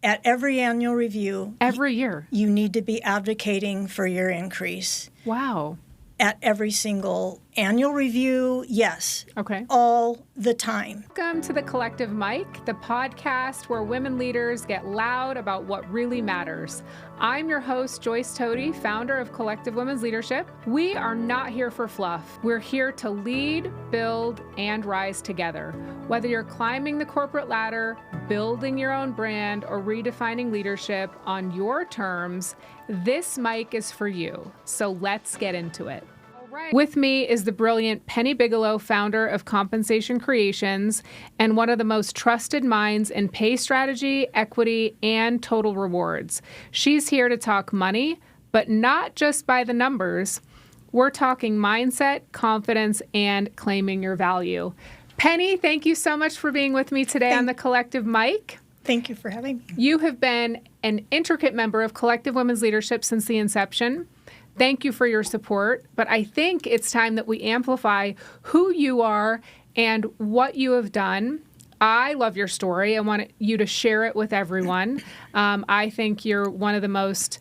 At every annual review, Every year? you need to be advocating for your increase. Wow. At every single annual review, yes. Okay. All the time. Welcome to The Collective Mic, the podcast where women leaders get loud about what really matters. I'm your host, Joyce Tody, founder of Collective Women's Leadership. We are not here for fluff. We're here to lead, build, and rise together. Whether you're climbing the corporate ladder, building your own brand, or redefining leadership on your terms, this mic is for you. So let's get into it. With me is the brilliant Penny Bigelow, founder of Compensation Creations, and one of the most trusted minds in pay strategy, equity, and total rewards. She's here to talk money, but not just by the numbers. We're talking mindset, confidence, and claiming your value. Penny, thank you so much for being with me today on the Collective Mic. Thank you for having me. You have been an intricate member of Collective Women's Leadership since the inception. Thank you for your support, but I think it's time that we amplify who you are and what you have done. I love your story. I want you to share it with everyone. I think you're one of the most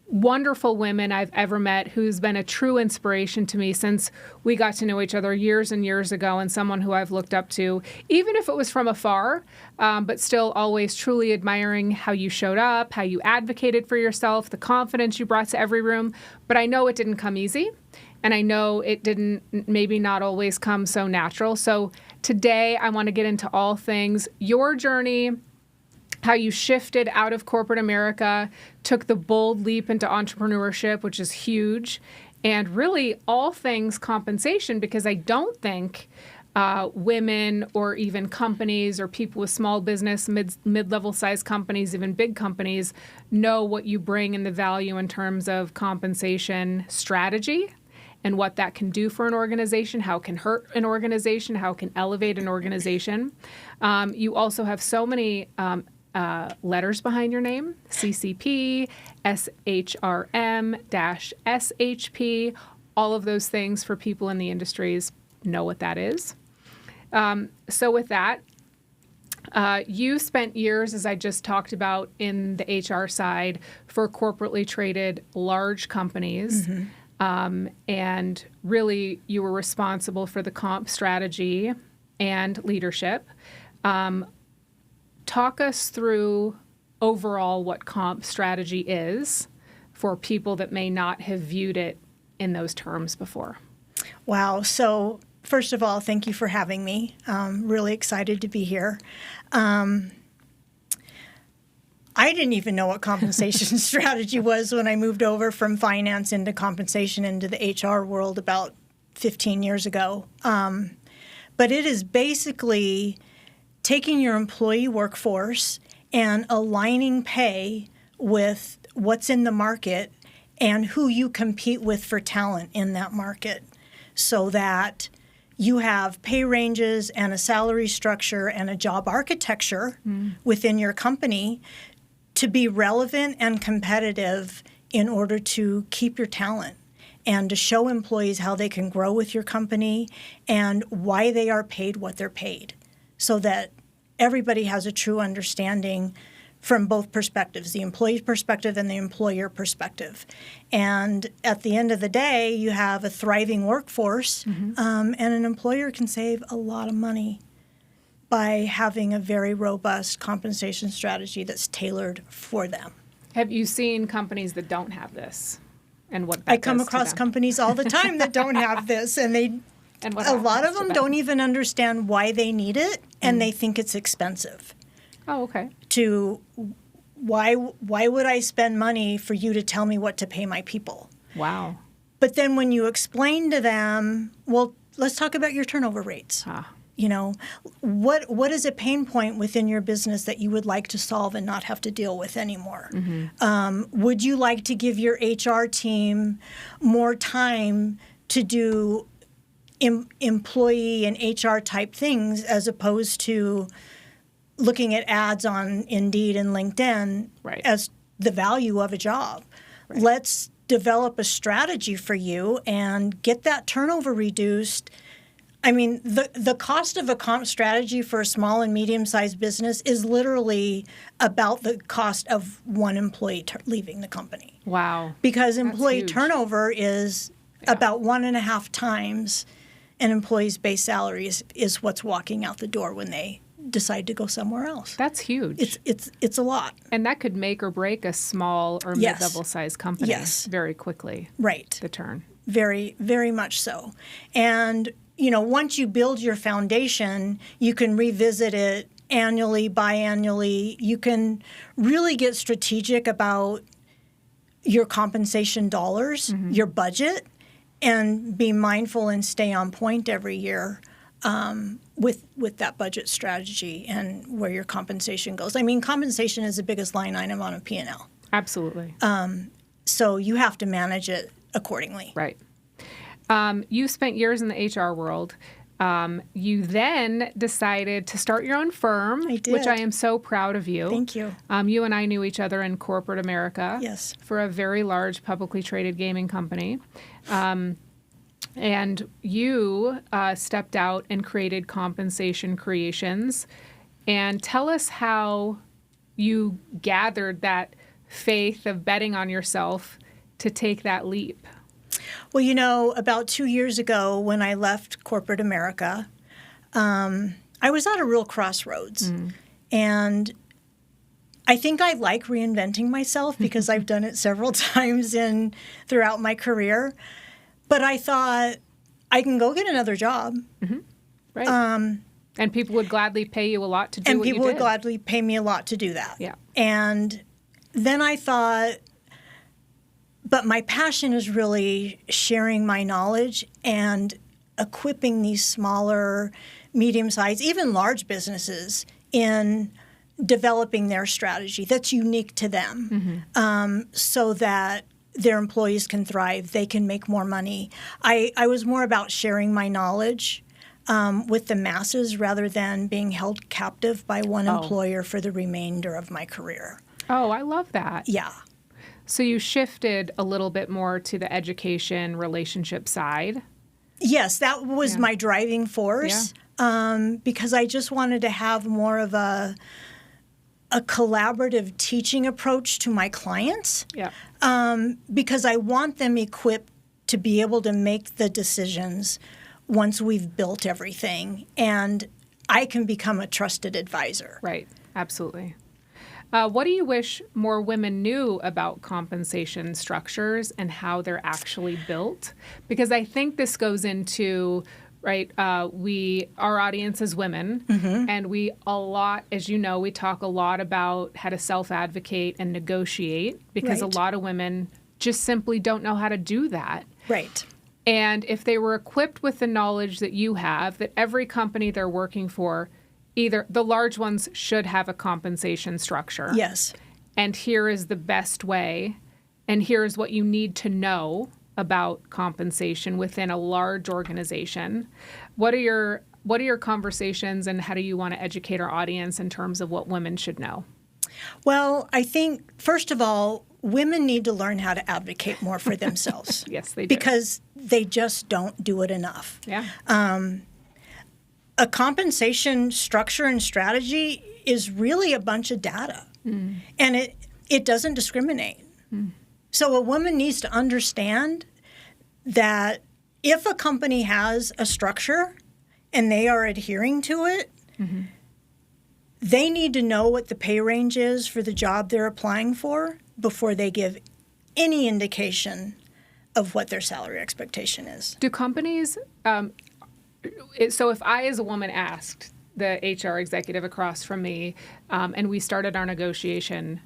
wonderful women I've ever met, who's been a true inspiration to me since we got to know each other years and years ago, and someone who I've looked up to, even if it was from afar, but still always truly admiring how you showed up, how you advocated for yourself, the confidence you brought to every room. But I know it didn't come easy, and I know it didn't maybe not always come so natural. So today I want to get into all things your journey, how you shifted out of corporate America, took the bold leap into entrepreneurship, which is huge, and really all things compensation, because I don't think women or even companies or people with small business, mid-level size companies, even big companies, know what you bring and the value in terms of compensation strategy and what that can do for an organization, how it can hurt an organization, how it can elevate an organization. You also have so many letters behind your name: CCP, SHRM, SHP, all of those things for people in the industries know what that is. So with that, you spent years, as I just talked about, in the HR side for corporately traded large companies. And really you were responsible for the comp strategy and leadership. Talk us through overall what comp strategy is for people that may not have viewed it in those terms before. Wow. So first of all, thank you for having me. Really excited to be here. I didn't even know what compensation strategy was when I moved over from finance into compensation into the HR world about 15 years ago. But it is basically taking your employee workforce and aligning pay with what's in the market and who you compete with for talent in that market, so that you have pay ranges and a salary structure and a job architecture within your company to be relevant and competitive in order to keep your talent and to show employees how they can grow with your company and why they are paid what they're paid, so that everybody has a true understanding from both perspectives, the employee perspective and the employer perspective. And at the end of the day, you have a thriving workforce, and an employer can save a lot of money by having a very robust compensation strategy that's tailored for them. Have you seen companies that don't have this? And what I come across companies all the time that don't have this, and a lot of them don't even understand why they need it, and they think it's expensive. Oh, okay. Why would I spend money for you to tell me what to pay my people? Wow. But then when you explain to them, well, let's talk about your turnover rates. You know, what is a pain point within your business that you would like to solve and not have to deal with anymore? Would you like to give your HR team more time to do employee and HR type things as opposed to looking at ads on Indeed and LinkedIn as the value of a job? Let's develop a strategy for you and get that turnover reduced I mean, the cost of a comp strategy for a small and medium-sized business is literally about the cost of one employee leaving the company. Wow. Because employee huge. turnover is about 1.5 times an employee's base salary is what's walking out the door when they decide to go somewhere else. That's huge. It's a lot. And that could make or break a small or Yes. mid-level size company Yes. very quickly. Right. The turn. Very, very much so. And, once you build your foundation, you can revisit it annually, biannually. You can really get strategic about your compensation dollars, your budget, and be mindful and stay on point every year with that budget strategy and where your compensation goes. I mean, compensation is the biggest line item on a P&L. Absolutely. So you have to manage it accordingly. Right. You spent years in the HR world. You then decided to start your own firm, I did. which I am so proud of you. Thank you. You and I knew each other in corporate America. Yes. For a very large publicly traded gaming company. And you stepped out and created Compensation Creations. And tell us how you gathered that faith of betting on yourself to take that leap. Well, about 2 years ago when I left corporate America, I was at a real crossroads. And I think I like reinventing myself because I've done it several times throughout my career. But I thought, I can go get another job. Right. And people would gladly pay you a lot to do what you did. And people would gladly pay me a lot to do that. Yeah. And then I thought, but my passion is really sharing my knowledge and equipping these smaller, medium-sized, even large businesses in developing their strategy that's unique to them so that their employees can thrive, they can make more money. I was more about sharing my knowledge with the masses rather than being held captive by one employer for the remainder of my career. Oh, I love that. Yeah. So you shifted a little bit more to the education relationship side. Yes, that was my driving force because I just wanted to have more of a collaborative teaching approach to my clients because I want them equipped to be able to make the decisions once we've built everything and I can become a trusted advisor. Right, absolutely. What do you wish more women knew about compensation structures and how they're actually built? Because I think this goes into, right, our audience is women, and we as you know, we talk a lot about how to self-advocate and negotiate because a lot of women just simply don't know how to do that. Right. And if they were equipped with the knowledge that you have, that every company they're working for, either the large ones should have a compensation structure. Yes. And here is the best way, and here's what you need to know about compensation within a large organization. What are your conversations, and how do you want to educate our audience in terms of what women should know? Well, I think, first of all, women need to learn how to advocate more for themselves. Yes, they do. Because they just don't do it enough. Yeah. A compensation structure and strategy is really a bunch of data, and it doesn't discriminate. So a woman needs to understand that if a company has a structure and they are adhering to it, they need to know what the pay range is for the job they're applying for before they give any indication of what their salary expectation is. Do companies, so if I as a woman asked the HR executive across from me and we started our negotiation,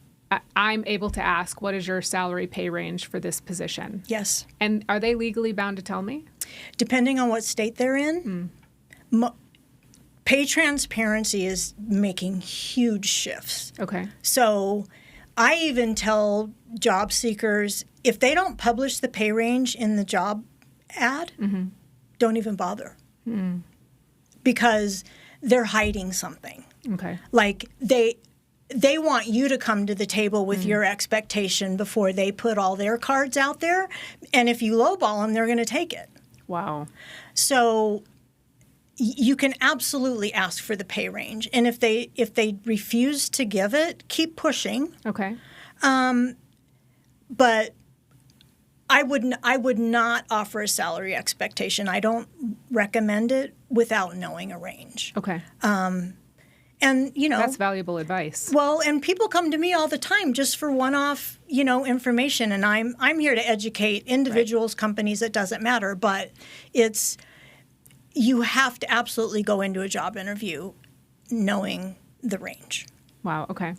I'm able to ask, what is your salary pay range for this position? Yes. And are they legally bound to tell me? Depending on what state they're in, pay transparency is making huge shifts. Okay. So I even tell job seekers, if they don't publish the pay range in the job ad, don't even bother. Because they're hiding something. Okay. Like they want you to come to the table with your expectation before they put all their cards out there. And if you lowball them, they're going to take it. Wow. So you can absolutely ask for the pay range. And if they refuse to give it, keep pushing. Okay. But I would not offer a salary expectation. I don't recommend it without knowing a range. Okay. And, that's valuable advice. Well, and people come to me all the time just for one-off, information, and I'm here to educate individuals, companies. It doesn't matter, but you have to absolutely go into a job interview knowing the range. Wow. Okay.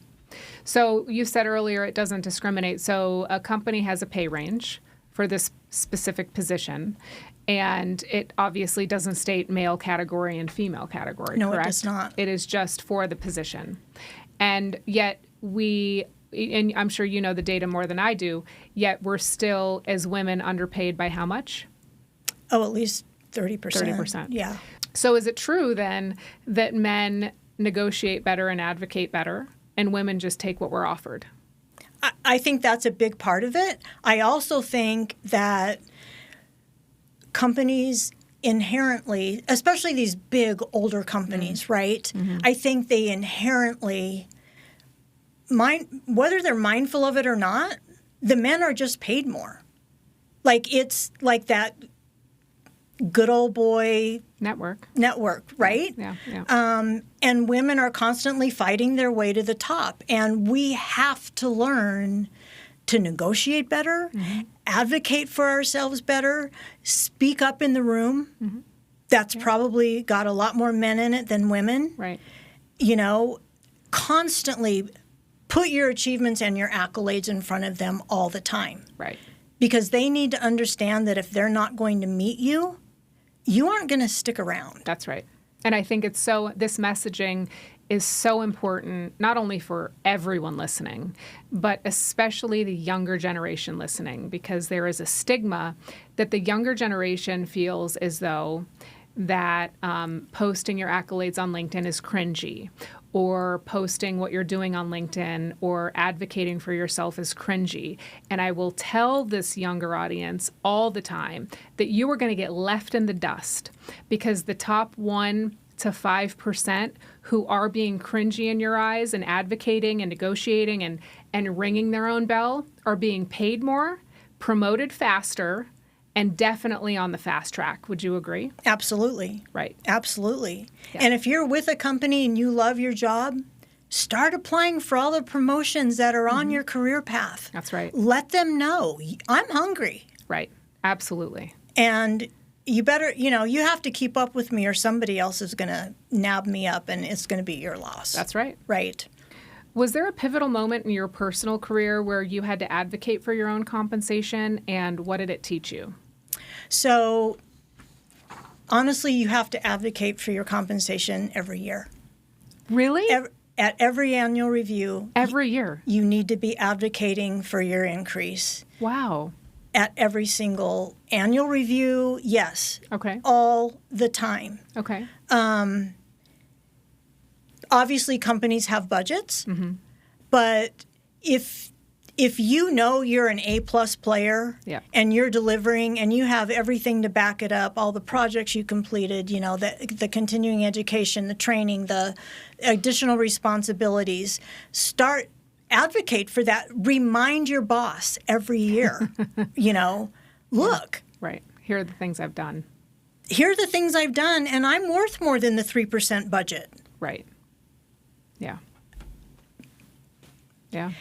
So you said earlier it doesn't discriminate. So a company has a pay range for this specific position, and it obviously doesn't state male category and female category, no, correct? It does not. It is just for the position. And yet and I'm sure you know the data more than I do, yet we're still, as women, underpaid by how much? Oh, at least 30%. 30%. Yeah. So is it true then that men negotiate better and advocate better, and women just take what we're offered? I think that's a big part of it. I also think that companies inherently, especially these big older companies, right? Mm-hmm. I think they inherently, whether they're mindful of it or not, the men are just paid more. Like it's like that good old boy network, right? Yeah. And women are constantly fighting their way to the top. And we have to learn to negotiate better, mm-hmm. advocate for ourselves better, speak up in the room. Mm-hmm. That's probably got a lot more men in it than women. Right. Constantly put your achievements and your accolades in front of them all the time. Right. Because they need to understand that if they're not going to meet you, you aren't going to stick around. That's right. And I think this messaging is so important, not only for everyone listening, but especially the younger generation listening, because there is a stigma that the younger generation feels as though that posting your accolades on LinkedIn is cringy, or posting what you're doing on LinkedIn or advocating for yourself is cringy. And I will tell this younger audience all the time that you are going to get left in the dust, because the top 1% to 5% who are being cringy in your eyes and advocating and negotiating and ringing their own bell are being paid more, promoted faster, and definitely on the fast track. Would you agree? Absolutely. Right. Absolutely. Yeah. And if you're with a company and you love your job, start applying for all the promotions that are on your career path. That's right. Let them know, I'm hungry. Right. Absolutely. And you better, you have to keep up with me or somebody else is going to nab me up and it's going to be your loss. That's right. Right. Was there a pivotal moment in your personal career where you had to advocate for your own compensation, and what did it teach you? So, honestly, you have to advocate for your compensation every year. Really? At every annual review. Every year? You need to be advocating for your increase. Wow. At every single annual review, yes. Okay. All the time. Okay. Obviously, companies have budgets, mm-hmm. but if you know you're an A-plus player and you're delivering and you have everything to back it up, all the projects you completed, the continuing education, the training, the additional responsibilities, advocate for that. Remind your boss every year, look. Right. Here are the things I've done. Here are the things I've done, and I'm worth more than the 3% budget. Right. Yeah. Yeah.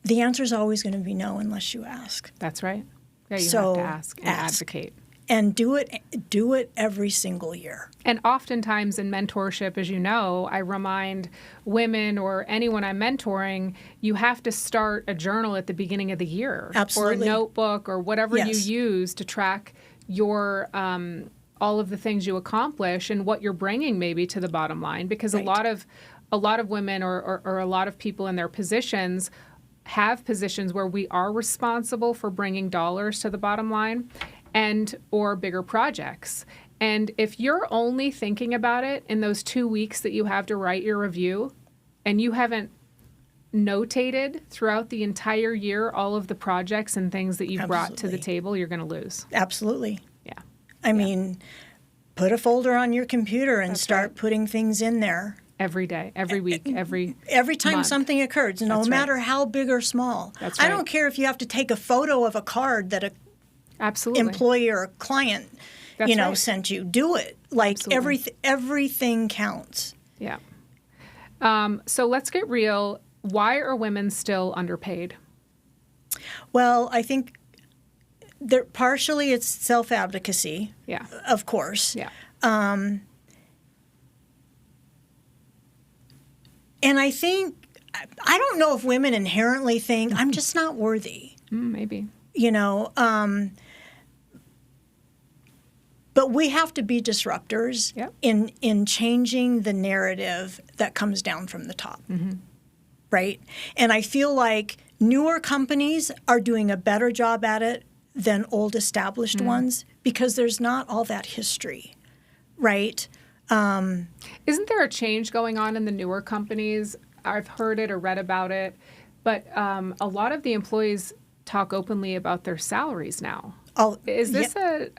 The answer is always going to be no unless you ask. That's right. Yeah, you have to ask and advocate. And do it every single year. And oftentimes in mentorship, as you know, I remind women or anyone I'm mentoring, you have to start a journal at the beginning of the year. Absolutely. Or a notebook or whatever you use to track your all of the things you accomplish and what you're bringing maybe to the bottom line. Because a lot of women or a lot of people in their positions have positions where we are responsible for bringing dollars to the bottom line and or bigger projects. And if you're only thinking about it in those 2 weeks that you have to write your review and you haven't notated throughout the entire year all of the projects and things that you've brought to the table, you're going to lose. Absolutely. Yeah. I mean, put a folder on your computer and start putting things in there. Every day, every week, every time month. something occurs, no matter how big or small. That's right. I don't care if you have to take a photo of a card that a Absolutely. employee or a client, That's right. sent you. Do it. Like everything counts. Yeah. So let's get real. Why are women still underpaid? Well, I think partially it's self-advocacy. Yeah. Of course. Yeah. And I think, I don't know if women inherently think, I'm just not worthy. Maybe. But we have to be disruptors Yep. in changing the narrative that comes down from the top. Mm-hmm. Right? And I feel like newer companies are doing a better job at it than old established ones because there's not all that history. Right? Isn't there a change going on in the newer companies? I've heard it or read about it, but a lot of the employees talk openly about their salaries now. Oh, Is this a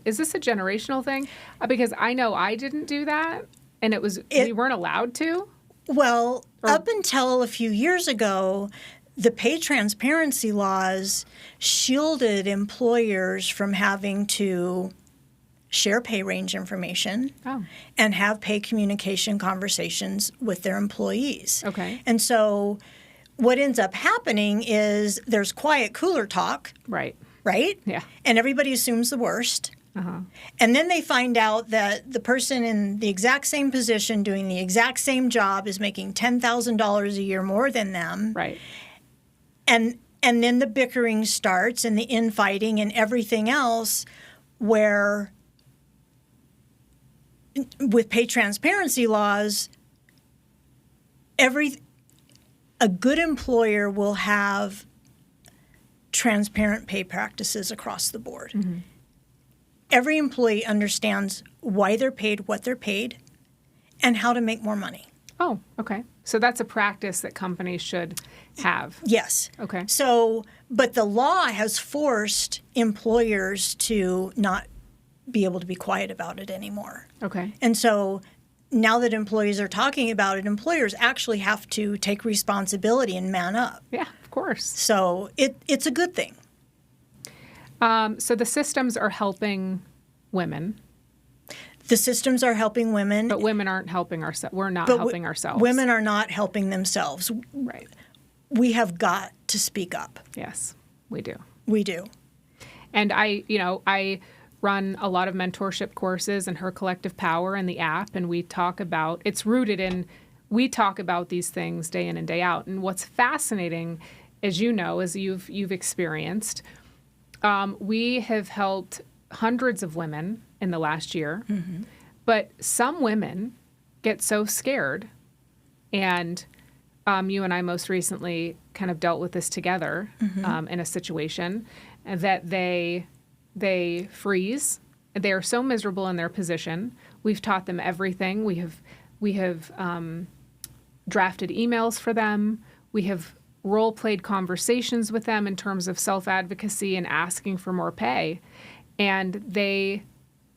generational thing? Because I know I didn't do that, and we weren't allowed to. Well, up until a few years ago, the pay transparency laws shielded employers from having to share pay range information and have pay communication conversations with their employees. Okay. And so what ends up happening is there's quiet cooler talk. Right. Right? Yeah. And everybody assumes the worst. Uh-huh. And then they find out that the person in the exact same position doing the exact same job is making $10,000 a year more than them. Right. And then the bickering starts and the infighting and everything else where with pay transparency laws, a good employer will have transparent pay practices across the board. Mm-hmm. Every employee understands why they're paid, what they're paid, and how to make more money. Oh, okay. So that's a practice that companies should have. Yes. Okay. So, but the law has forced employers to not be able to be quiet about it anymore. Okay. And so now that employees are talking about it, employers actually have to take responsibility and man up. Yeah, of course. So it's a good thing. So the systems are helping women. The systems are helping women. But women aren't helping ourselves. We're not helping ourselves. Women are not helping themselves. Right. We have got to speak up. Yes, we do. We do. And I run a lot of mentorship courses in Her Collective Power and the app, and we talk about, we talk about these things day in and day out. And what's fascinating, as you know, as you've experienced, we have helped hundreds of women in the last year, mm-hmm. but some women get so scared, and you and I most recently kind of dealt with this together mm-hmm. In a situation that they freeze. They are so miserable in their position. We've taught them everything. We have drafted emails for them. We have role-played conversations with them in terms of self-advocacy and asking for more pay. And they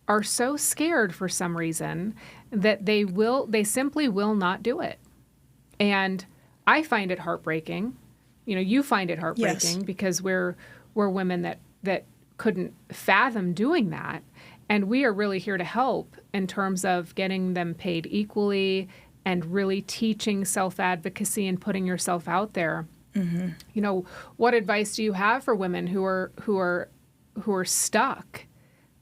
are so scared for some reason that they simply will not do it. And I find it heartbreaking. You find it heartbreaking yes. because we're women that couldn't fathom doing that. And we are really here to help in terms of getting them paid equally and really teaching self-advocacy and putting yourself out there. Mm-hmm. What advice do you have for women who are stuck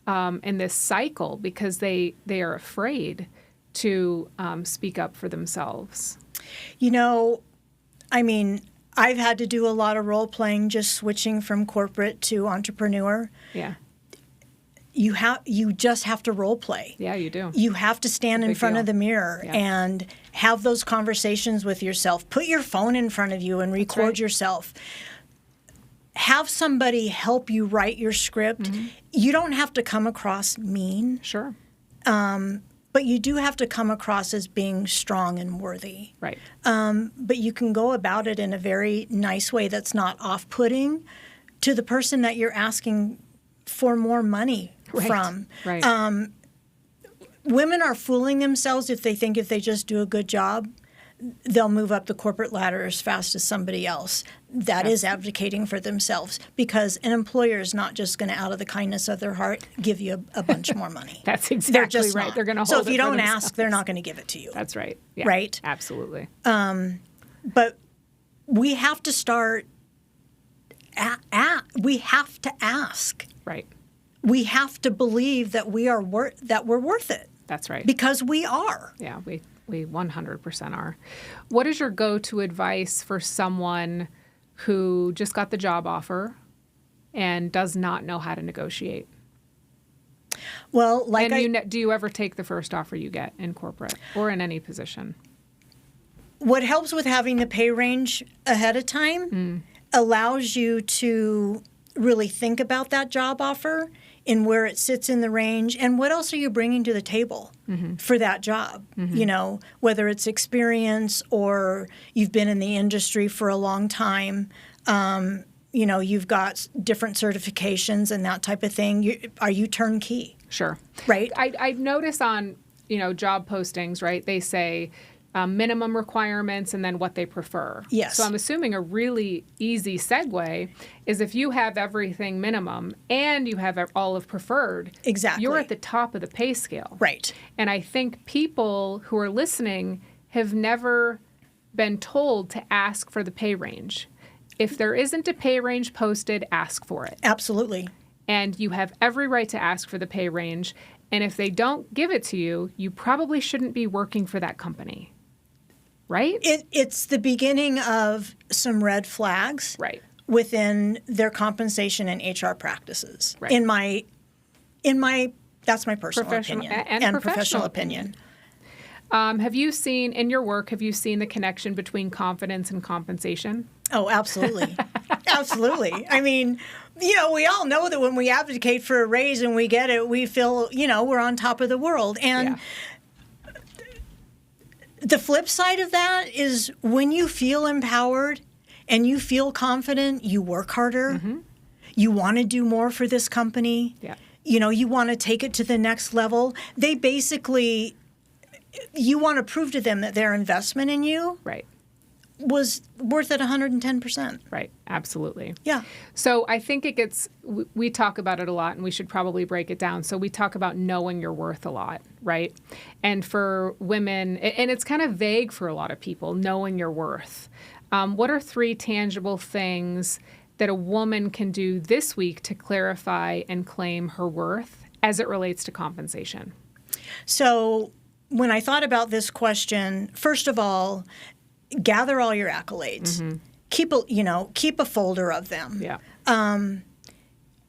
in this cycle because they are afraid to speak up for themselves? I've had to do a lot of role playing just switching from corporate to entrepreneur. Yeah. You just have to role play. Yeah, you do. You have to stand in front of the mirror yeah. and have those conversations with yourself. Put your phone in front of you and record yourself. Have somebody help you write your script. Mm-hmm. You don't have to come across mean. Sure. But you do have to come across as being strong and worthy. Right. But you can go about it in a very nice way that's not off-putting to the person that you're asking for more money from. Right. women are fooling themselves if they think if they just do a good job, they'll move up the corporate ladder as fast as somebody else. That is advocating for themselves, because an employer is not just going to, out of the kindness of their heart, give you a bunch more money. That's They're exactly just right. not. They're going to hold So if it you for don't themselves. ask, they're not going to give it to you. That's right. Yeah, Right? Absolutely. But we have to start. We have to ask. Right. We have to believe that we're worth it, That's right. because we are. Yeah, we 100% are. What is your go-to advice for someone who just got the job offer and does not know how to negotiate? Well, like Do you ever take the first offer you get in corporate or in any position? what helps with having the pay range ahead of time allows you to really think about that job offer and where it sits in the range, and what else are you bringing to the table for that job? You know, whether it's experience or you've been in the industry for a long time, you know, you've got different certifications and that type of thing. Are you turnkey? Sure. Right. I notice on, job postings, right, they say minimum requirements and then what they prefer. Yes. So I'm assuming a really easy segue is if you have everything minimum and you have all of preferred, Exactly. you're at the top of the pay scale. Right. And I think people who are listening have never been told to ask for the pay range. If there isn't a pay range posted, ask for it. Absolutely. And you have every right to ask for the pay range. And if they don't give it to you, you probably shouldn't be working for that company. Right? It's the beginning of some red flags Right. within their compensation and HR practices. Right. In my that's my personal Professional- opinion and professional professional opinion. Have you seen, in your work, have you seen the connection between confidence and compensation? Oh, absolutely. Absolutely. I mean, we all know that when we advocate for a raise and we get it, we feel, we're on top of the world. And the flip side of that is when you feel empowered and you feel confident, you work harder. You want to do more for this company. Yeah. You want to take it to the next level. They basically, you want to prove to them that their investment in you Right. was worth it 110%. Right. Absolutely. Yeah. So I think we talk about it a lot, and we should probably break it down. So we talk about knowing your worth a lot, right? And for women, and it's kind of vague for a lot of people, knowing your worth. What are 3 tangible things that a woman can do this week to clarify and claim her worth as it relates to compensation? So when I thought about this question, first of all, gather all your accolades. Keep a folder of them. Yeah.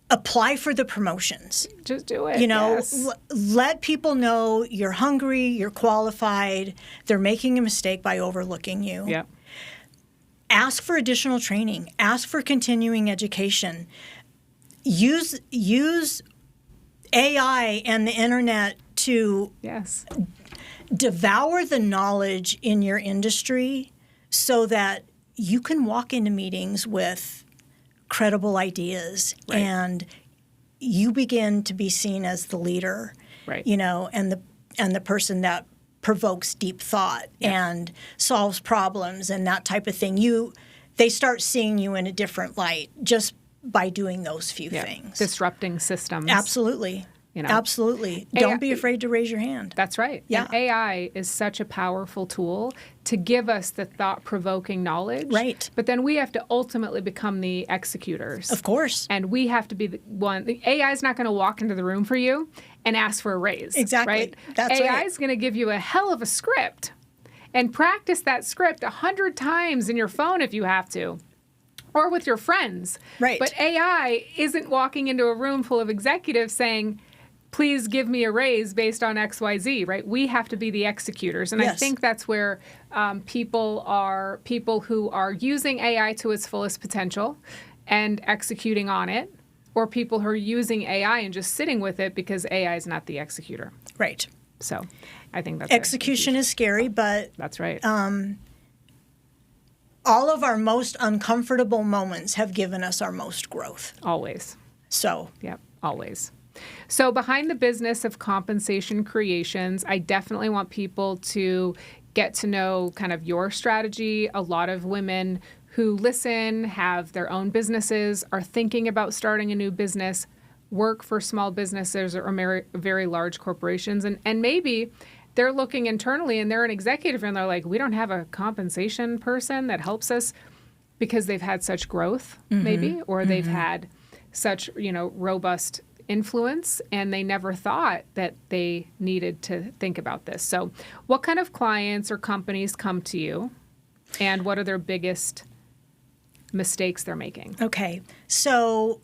Apply for the promotions. Just do it. Yes. Let people know you're hungry, you're qualified. They're making a mistake by overlooking you. Yeah. Ask for additional training. Ask for continuing education. Use AI and the internet to Yes. devour the knowledge in your industry so that you can walk into meetings with credible ideas Right. and you begin to be seen as the leader, Right. and the person that provokes deep thought and solves problems and that type of thing. They start seeing you in a different light just by doing those few things. Disrupting systems. Absolutely. Absolutely. Don't be afraid to raise your hand. That's right. Yeah. And AI is such a powerful tool to give us the thought-provoking knowledge. Right. But then we have to ultimately become the executors. Of course. And we have to be the one. The AI is not going to walk into the room for you and ask for a raise. Exactly. Right? That's AI right. is going to give you a hell of a script and practice that script 100 times in your phone if you have to. Or with your friends. Right. But AI isn't walking into a room full of executives saying, please give me a raise based on XYZ, right? We have to be the executors. And I Yes. think that's where people who are using AI to its fullest potential and executing on it, or people who are using AI and just sitting with it because AI is not the executor. Right. So I think that's Execution is scary, but That's right. all of our most uncomfortable moments have given us our most growth. Always. So, Yep. Always. So behind the business of compensation creations, I definitely want people to get to know kind of your strategy. A lot of women who listen, have their own businesses, are thinking about starting a new business, work for small businesses or very large corporations. And maybe they're looking internally and they're an executive and they're like, we don't have a compensation person that helps us because they've had such growth, maybe, or they've had such, robust influence, and they never thought that they needed to think about this. So what kind of clients or companies come to you, and what are their biggest mistakes they're making? Okay. So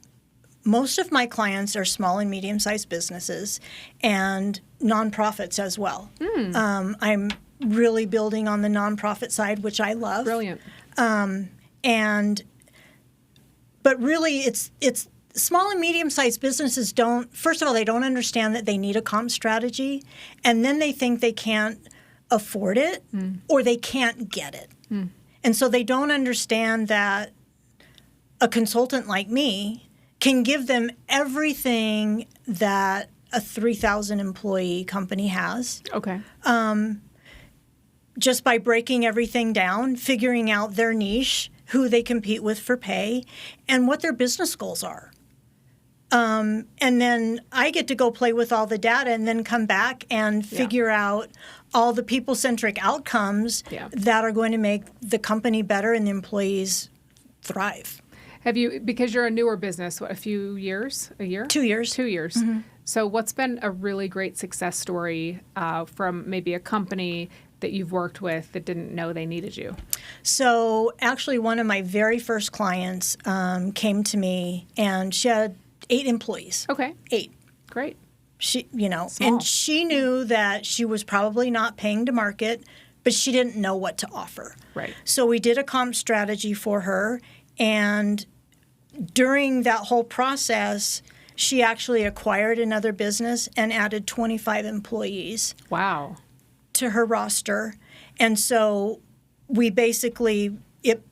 most of my clients are small and medium-sized businesses and nonprofits as well. I'm really building on the nonprofit side, which I love. Brilliant. But really, it's small and medium-sized businesses first of all, they don't understand that they need a comp strategy, and then they think they can't afford it or they can't get it. And so they don't understand that a consultant like me can give them everything that a 3,000 employee company has. Okay. Just by breaking everything down, figuring out their niche, who they compete with for pay, and what their business goals are. And then I get to go play with all the data and then come back and figure out all the people-centric outcomes that are going to make the company better and the employees thrive. Have you, because you're a newer business, what, a year? 2 years. 2 years. So what's been a really great success story from maybe a company that you've worked with that didn't know they needed you? So actually one of my very first clients came to me, and she had 8 employees. Okay. 8. Great. She, Small. and she knew that she was probably not paying to market, but she didn't know what to offer. Right. So we did a comp strategy for her, and during that whole process, she actually acquired another business and added 25 employees. Wow. To her roster. And so we basically, it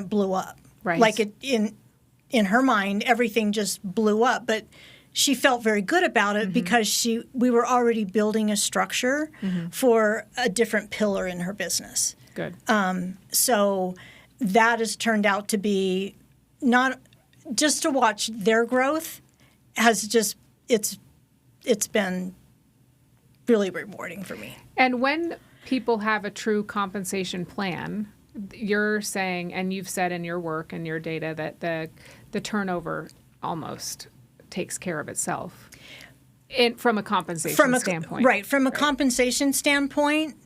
blew up. Right. Like in her mind, everything just blew up. But she felt very good about it because we were already building a structure for a different pillar in her business. Good. So that has turned out to be not just to watch their growth has just, it's been really rewarding for me. And when people have a true compensation plan, you're saying, and you've said in your work and your data, that the turnover almost takes care of itself from a compensation standpoint. Right. From a compensation standpoint,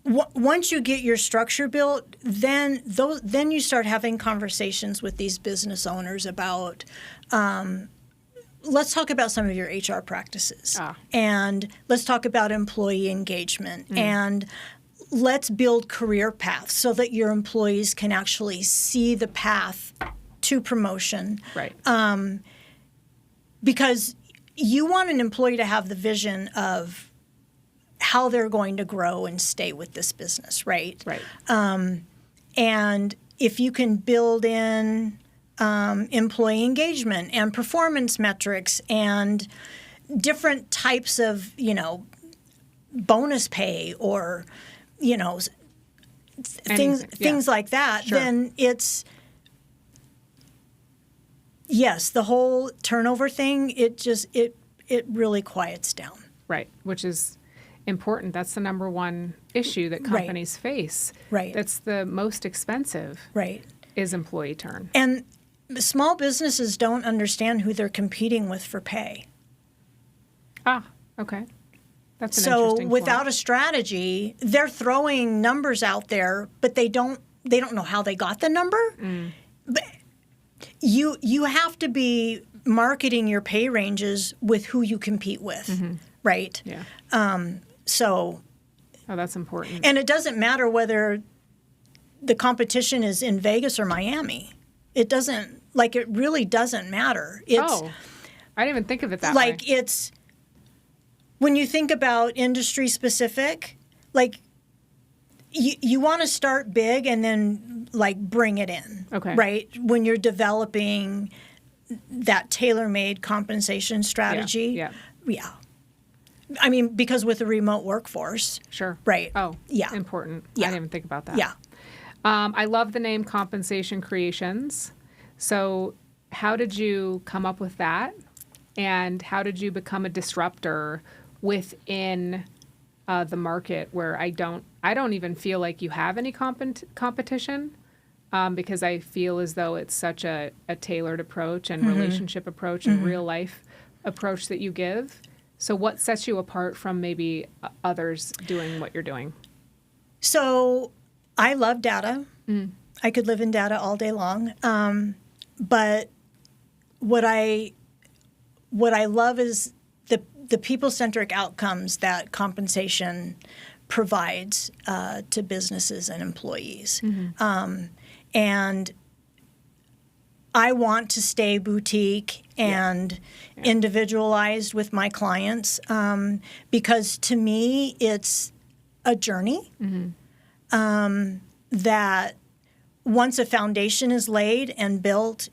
once you get your structure built, then you start having conversations with these business owners about let's talk about some of your HR practices. And let's talk about employee engagement. And let's build career paths so that your employees can actually see the path to promotion. Right. Because you want an employee to have the vision of how they're going to grow and stay with this business, right? Right. And if you can build in employee engagement and performance metrics and different types of, bonus pay or, things like that, then it's, yes, the whole turnover thing, it really quiets down. Right, which is important. That's the number one issue that companies face. Right. That's the most expensive. Right. Is employee turn. And small businesses don't understand who they're competing with for pay. Okay. That's an interesting point. So without a strategy, they're throwing numbers out there, but they don't know how they got the number. But you have to be marketing your pay ranges with who you compete with, right? Yeah. So. Oh, that's important. And it doesn't matter whether the competition is in Vegas or Miami. It really doesn't matter. I didn't even think of it that way. It's, when you think about industry specific, you want to start big and then bring it in. Okay. Right? When you're developing that tailor-made compensation strategy. Yeah. I mean, because with a remote workforce. Sure. Right. Oh, yeah. Important. Yeah. I didn't even think about that. Yeah. I love the name Compensation Creations. So how did you come up with that? And how did you become a disruptor within the market where I don't even feel like you have any competition because I feel as though it's such a tailored approach and relationship approach and real life approach that you give. So what sets you apart from maybe others doing what you're doing? So I love data. I could live in data all day long. But what I love is the people-centric outcomes that compensation provides to businesses and employees. And I want to stay boutique and individualized with my clients because to me it's a journey that once a foundation is laid and built,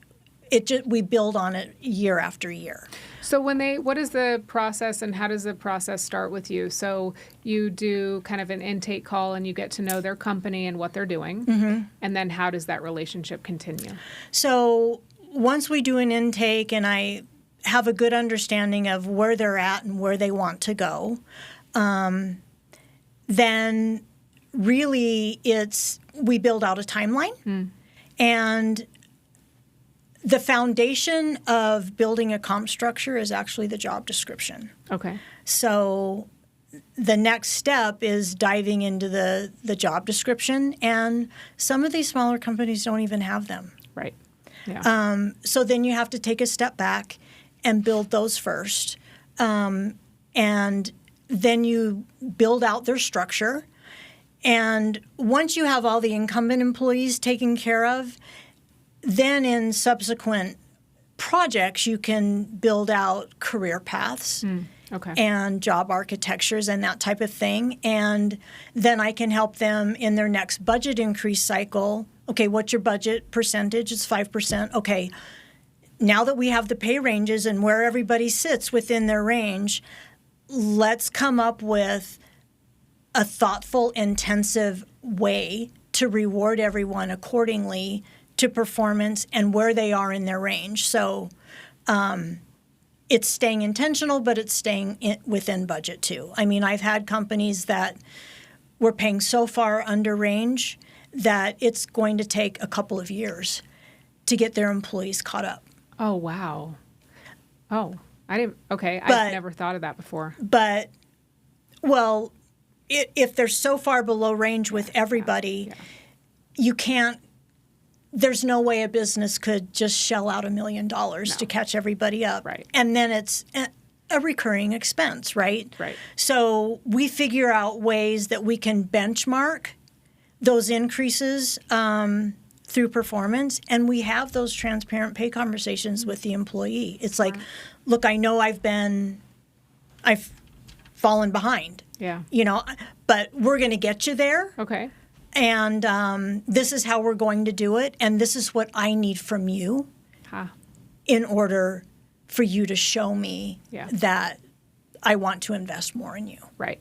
we build on it year after year. So what is the process and how does the process start with you? So you do kind of an intake call and you get to know their company and what they're doing. And then how does that relationship continue? So once we do an intake and I have a good understanding of where they're at and where they want to go, then really we build out a timeline. And the foundation of building a comp structure is actually the job description. Okay. So the next step is diving into the job description, and some of these smaller companies don't even have them. Right. Yeah. So then you have to take a step back and build those first. And then you build out their structure. And once you have all the incumbent employees taken care of, then in subsequent projects, you can build out career paths and job architectures and that type of thing. And then I can help them in their next budget increase cycle. Okay, what's your budget percentage? It's 5%. Okay, now that we have the pay ranges and where everybody sits within their range, let's come up with a thoughtful, intensive way to reward everyone accordingly to performance and where they are in their range. So it's staying intentional, but it's staying within budget too. I mean, I've had companies that were paying so far under range that it's going to take a couple of years to get their employees caught up. Oh, wow. Oh, I didn't. Okay, I've never thought of that before. But, well, if they're so far below range with everybody, you can't. There's no way a business could just shell out $1 million to catch everybody up. Right. And then it's a recurring expense, right? Right. So we figure out ways that we can benchmark those increases through performance, and we have those transparent pay conversations with the employee. It's like, look, I know I've fallen behind. Yeah. But we're going to get you there. Okay. And this is how we're going to do it. And this is what I need from you in order for you to show me that I want to invest more in you. Right.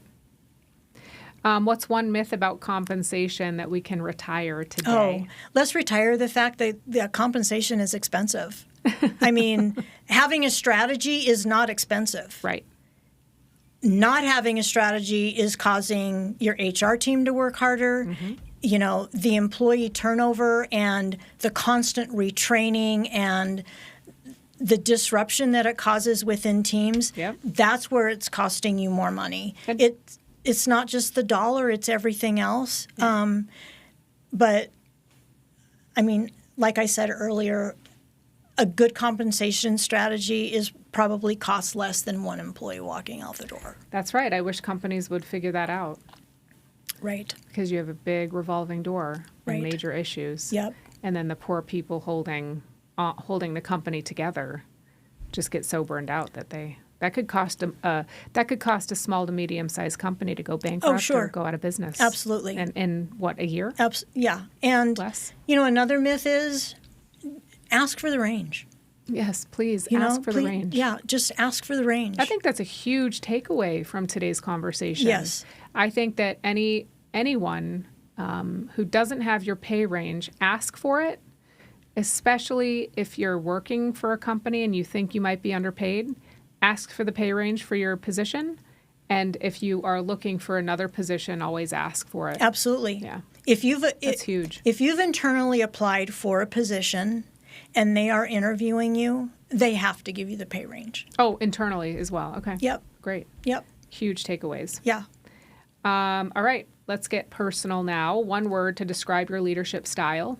What's one myth about compensation that we can retire today? Oh, let's retire the fact that compensation is expensive. I mean, having a strategy is not expensive. Right. Not having a strategy is causing your HR team to work harder. The employee turnover and the constant retraining and the disruption that it causes within teams, that's where it's costing you more money. It's not just the dollar, it's everything else. But, I mean, like I said earlier, a good compensation strategy is probably costs less than one employee walking out the door. That's right. I wish companies would figure that out. Right. Because you have a big revolving door and major issues. Yep. And then the poor people holding the company together just get so burned out that that could cost a small to medium sized company to go bankrupt or go out of business. Absolutely. And in what, a year? Yeah. And less. Another myth is ask for the range. Yes, please You ask know, for the range. Yeah, just ask for the range. I think that's a huge takeaway from today's conversation. Yes. I think that anyone who doesn't have your pay range, ask for it, especially if you're working for a company and you think you might be underpaid. Ask for the pay range for your position. And if you are looking for another position, always ask for it. Absolutely. Yeah. That's huge. If you've internally applied for a position and they are interviewing you, they have to give you the pay range. Oh, internally as well. Okay. Yep. Great. Yep. Huge takeaways. Yeah. All right. Let's get personal now. One word to describe your leadership style.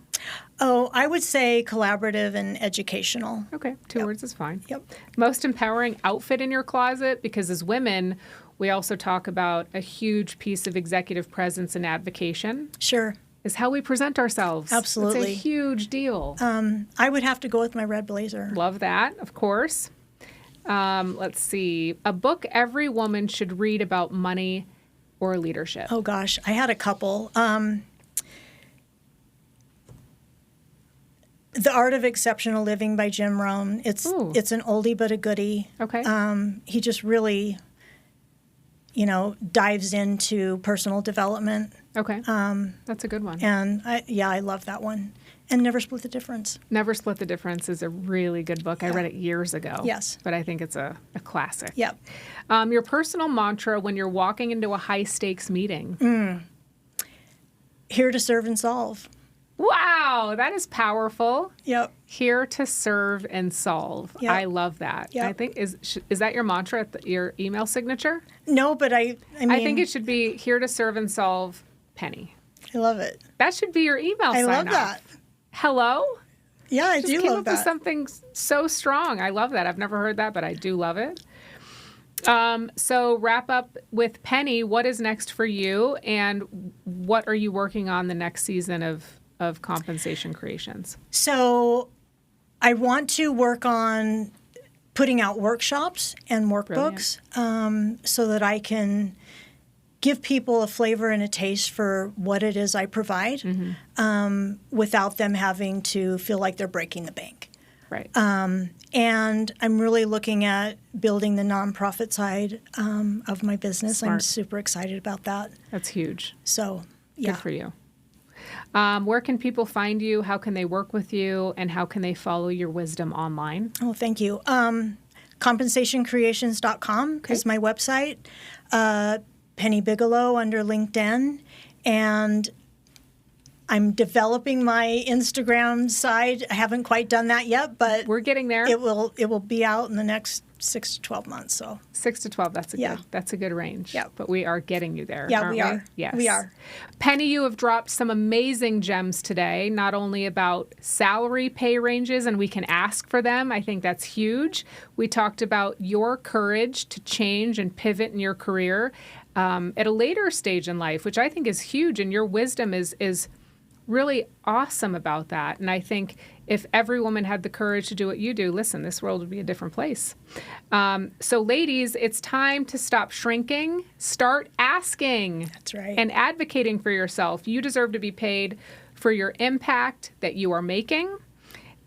Oh, I would say collaborative and educational. Okay. Two words is fine. Yep. Most empowering outfit in your closet, because as women, we also talk about a huge piece of executive presence and advocation. Sure. Is how we present ourselves. Absolutely. It's a huge deal. I would have to go with my red blazer. Love that, of course. Let's see. A book every woman should read about money or leadership. Oh, gosh. I had a couple. The Art of Exceptional Living by Jim Rohn. It's an oldie but a goodie. Okay. He just really, dives into personal development. Okay. That's a good one. And I love that one. And Never Split the Difference. Never Split the Difference is a really good book. I read it years ago. Yes. But I think it's a classic. Yep. Your personal mantra when you're walking into a high-stakes meeting. Here to serve and solve. Wow, that is powerful. Yep. Here to serve and solve. Yep. I love that. Yep. I think is that your mantra at your email signature? No, but I mean, I think it should be here to serve and solve, Penny. I love it. That should be your email I sign love off. that. Hello? Yeah, I Just do came love up with that. something so strong. I love that. I've never heard that, but I do love it. So wrap up with Penny. What is next for you, and what are you working on the next season of Compensation Creations? So I want to work on putting out workshops and workbooks so that I can give people a flavor and a taste for what it is I provide without them having to feel like they're breaking the bank. Right. And I'm really looking at building the nonprofit side of my business. Smart. I'm super excited about that. That's huge. So, yeah. Good for you. Where can people find you? How can they work with you? And how can they follow your wisdom online? Oh, thank you. Compensationcreations.com is my website. Penny Bigelow under LinkedIn. And I'm developing my Instagram side. I haven't quite done that yet, but We're getting there. it will be out in the next 6 to 12 months. So 6 to 12. That's a good range. Yeah. But we are getting you there. yeah, aren't we are. Yes. We are. Penny, you have dropped some amazing gems today, not only about salary pay ranges, and we can ask for them. I think that's huge. We talked about your courage to change and pivot in your career at a later stage in life, which I think is huge. And your wisdom is really awesome about that. And I think if every woman had the courage to do what you do, listen, this world would be a different place. So ladies, it's time to stop shrinking, start asking. That's right. And advocating for yourself. You deserve to be paid for your impact that you are making.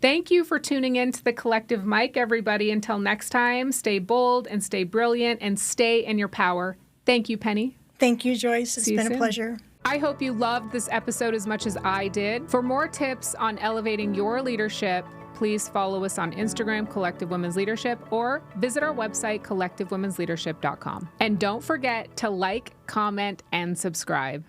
Thank you for tuning in to the Collective Mic, everybody. Until next time, stay bold and stay brilliant and stay in your power. Thank you, Penny. Thank you, Joyce. It's See you been a soon. pleasure. I hope you loved this episode as much as I did. For more tips on elevating your leadership, please follow us on Instagram, Collective Women's Leadership, or visit our website, collectivewomensleadership.com. And don't forget to like, comment, and subscribe.